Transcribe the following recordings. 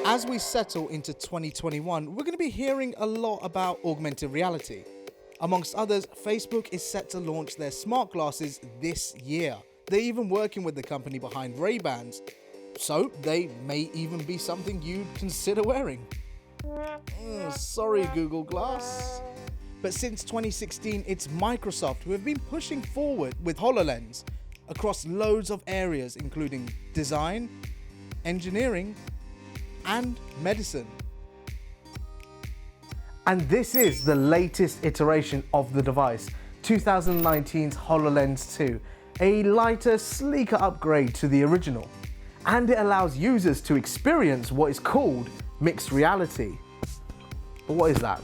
As we settle into 2021, we're going to be hearing a lot about augmented reality. Amongst others, Facebook is set to launch their smart glasses this year. They're even working with the company behind Ray-Bans, so they may even be something you'd consider wearing. Sorry, Google Glass. But since 2016, it's Microsoft who have been pushing forward with HoloLens across loads of areas, including design, engineering, and medicine. And this is the latest iteration of the device, 2019's HoloLens 2, a lighter, sleeker upgrade to the original. And it allows users to experience what is called mixed reality. But what is that?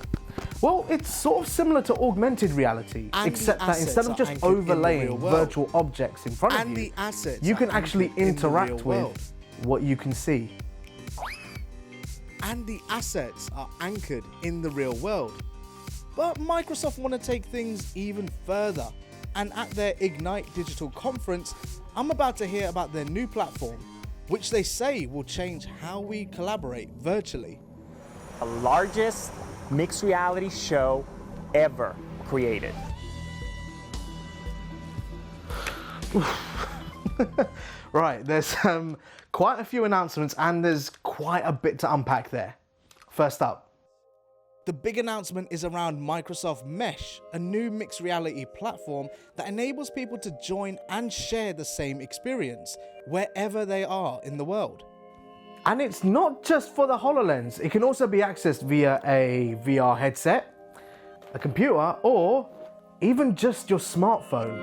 Well, it's sort of similar to augmented reality, And except the that instead of assets just are anchored in the overlaying real world. virtual objects in front of And you, the assets you are can actually anchored in the real interact world. with what you can see. And the assets are anchored in the real world. But Microsoft want to take things even further. And at their Ignite Digital conference, I'm about to hear about their new platform, which they say will change how we collaborate virtually. The largest mixed reality show ever created. Right, there's quite a few announcements and there's quite a bit to unpack there. First up, The big announcement is around Microsoft Mesh, a new mixed reality platform that enables people to join and share the same experience wherever they are in the world. and it's not just for the HoloLens, it can also be accessed via a VR headset, a computer, or even just your smartphone.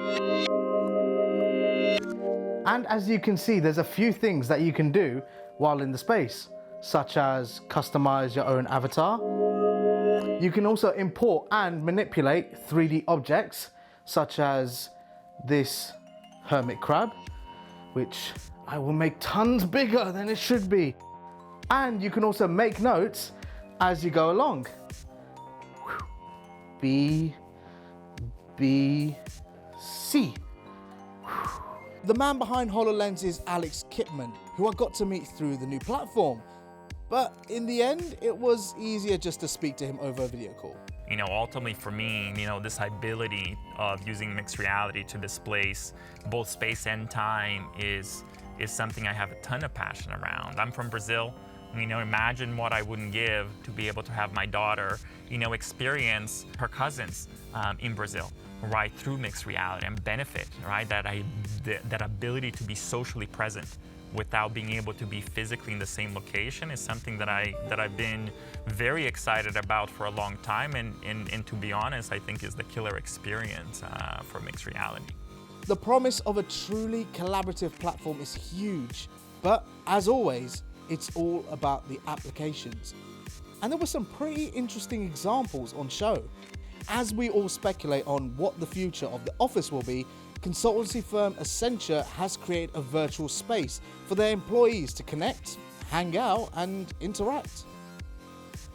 And as you can see, there's a few things that you can do while in the space, such as customize your own avatar. You can also import and manipulate 3D objects, such as this hermit crab, which I will make tons bigger than it should be. And you can also make notes as you go along. B, B, C. The man behind HoloLens is Alex Kipman, who I got to meet through the new platform. But in the end, it was easier just to speak to him over a video call. Ultimately for me, this ability of using mixed reality to displace both space and time is something I have a ton of passion around. I'm from Brazil. Imagine what I wouldn't give to be able to have my daughter, experience her cousins in Brazil, right, through mixed reality and benefit, right, that ability to be socially present without being able to be physically in the same location is something that I've been very excited about for a long time, and to be honest, I think is the killer experience for mixed reality. The promise of a truly collaborative platform is huge, but as always, it's all about the applications. And there were some pretty interesting examples on show. As we all speculate on what the future of the office will be, consultancy firm Accenture has created a virtual space for their employees to connect, hang out, and interact.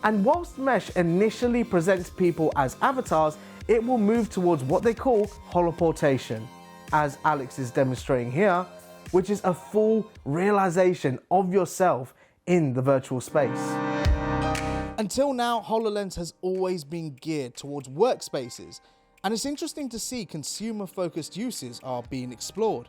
And whilst Mesh initially presents people as avatars, it will move towards what they call holoportation, as Alex is demonstrating here, which is a full realization of yourself in the virtual space. Until now, HoloLens has always been geared towards workspaces, and it's interesting to see consumer-focused uses are being explored.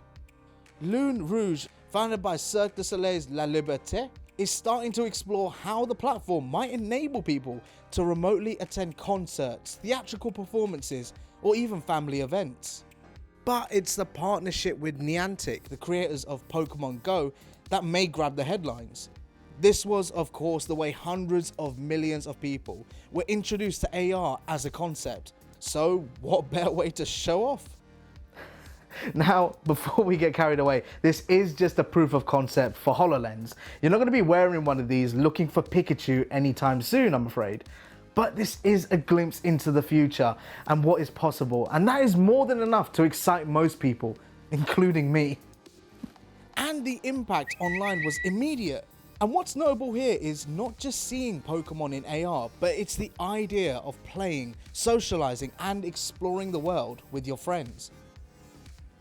Lune Rouge, founded by Cirque du Soleil's La Liberté, is starting to explore how the platform might enable people to remotely attend concerts, theatrical performances, or even family events. But it's the partnership with Niantic, the creators of Pokemon Go, that may grab the headlines. This was, of course, the way hundreds of millions of people were introduced to AR as a concept. So what better way to show off? Now, before we get carried away, this is just a proof of concept for HoloLens. You're not going to be wearing one of these looking for Pikachu anytime soon, I'm afraid. But this is a glimpse into the future and what is possible, and that is more than enough to excite most people, including me. And the impact online was immediate. And what's notable here is not just seeing Pokemon in AR, but it's the idea of playing, socializing, and exploring the world with your friends.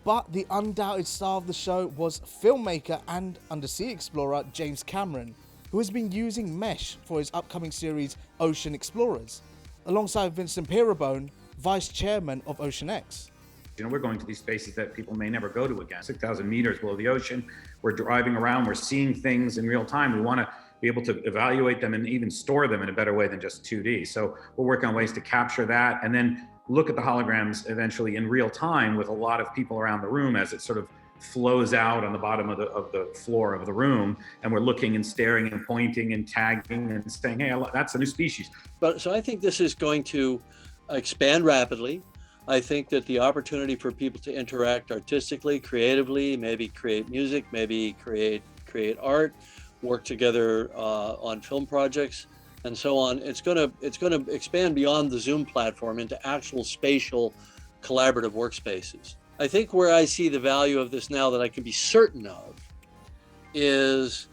But the undoubted star of the show was filmmaker and undersea explorer James Cameron, who has been using mesh for his upcoming series Ocean Explorers, alongside Vincent Pierabone, Vice Chairman of OceanX. We're going to these spaces that people may never go to again. 6,000 meters below the ocean. We're driving around, we're seeing things in real time. We want to be able to evaluate them and even store them in a better way than just 2D. So we're working on ways to capture that and then look at the holograms eventually in real time with a lot of people around the room as it sort of flows out on the bottom of the floor of the room. And we're looking and staring and pointing and tagging and saying, hey, that's a new species. So I think this is going to expand rapidly. I think that the opportunity for people to interact artistically, creatively, maybe create music, maybe create art, work together on film projects, and so on. It's going to expand beyond the Zoom platform into actual spatial collaborative workspaces. I think where I see the value of this now that I can be certain of is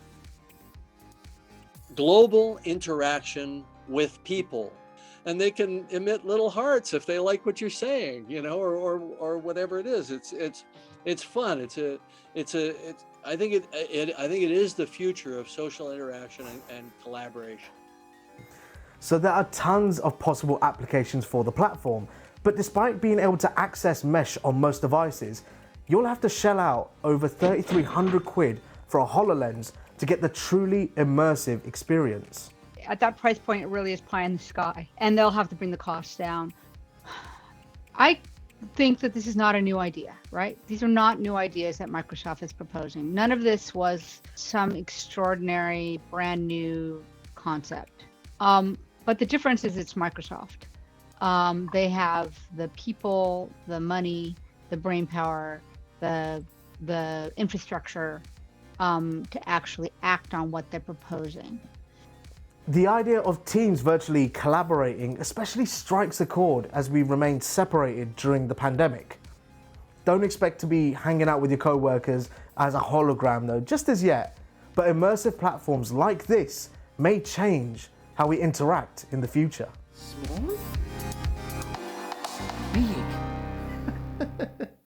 global interaction with people. And they can emit little hearts if they like what you're saying, or whatever it is. It's fun. I think it is the future of social interaction and collaboration. So there are tons of possible applications for the platform, but despite being able to access mesh on most devices, you'll have to shell out over 3,300 quid for a HoloLens to get the truly immersive experience. At that price point, it really is pie in the sky, and they'll have to bring the costs down. I think that this is not a new idea, right? These are not new ideas that Microsoft is proposing. None of this was some extraordinary, brand new concept. But the difference is it's Microsoft. They have the people, the money, the brain power, the infrastructure to actually act on what they're proposing. The idea of teams virtually collaborating especially strikes a chord as we remain separated during the pandemic. Don't expect to be hanging out with your co-workers as a hologram though, just as yet, but immersive platforms like this may change how we interact in the future. Small? Big.